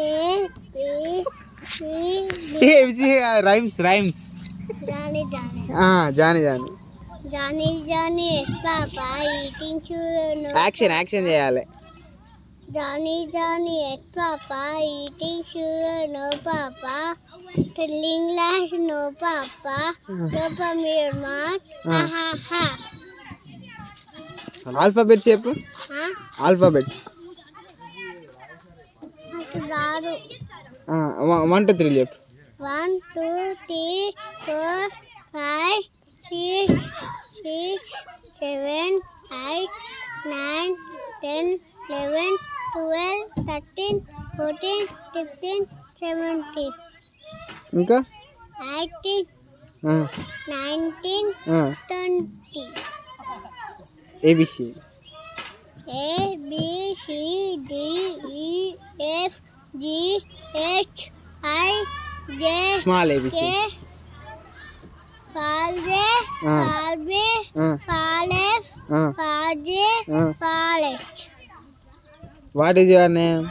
A B C D. A B C rhymes. Johnny Johnny. Johnny Johnny. Johnny Johnny is Papa eating sugar no. Action చేయాలి. Johnny Johnny is Papa eating sugar no Papa. Filling glass no Papa. Drop on your mouth. Ha ha ha. Alphabets చెప్పు. Alphabets. నాకు రాదు. 1 2 3 చెప్పు. 1 2 3 4 5 6 7 8 9 10 11 12 13 14 15 17 ఇంకా 18 19 20. ABC. A B C D E F G H I J small A B C. K Fall J Fall B Fall F Fall J Fall H. What is your name?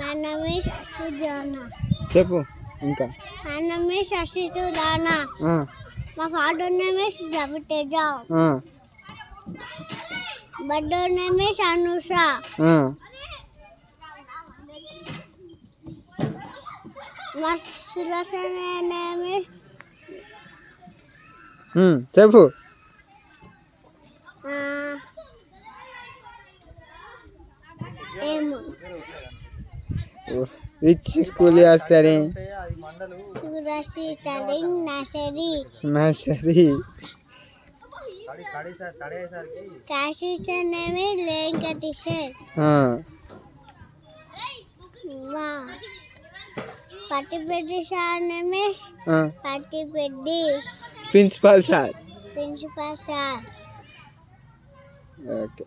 My name is Asudana. చెప్పు ఇంకా. My name is Asudana. My father name is Javiteja. Mother name is Anusha. My sister name is చెప్పు. Emu. Which school you are studying? Surasi studying nursery. Nursery. Kashi's name is Venkateswar. Wow. Patipeddi sir name is Patipeddi. Principal sir. Principal sir. Okay.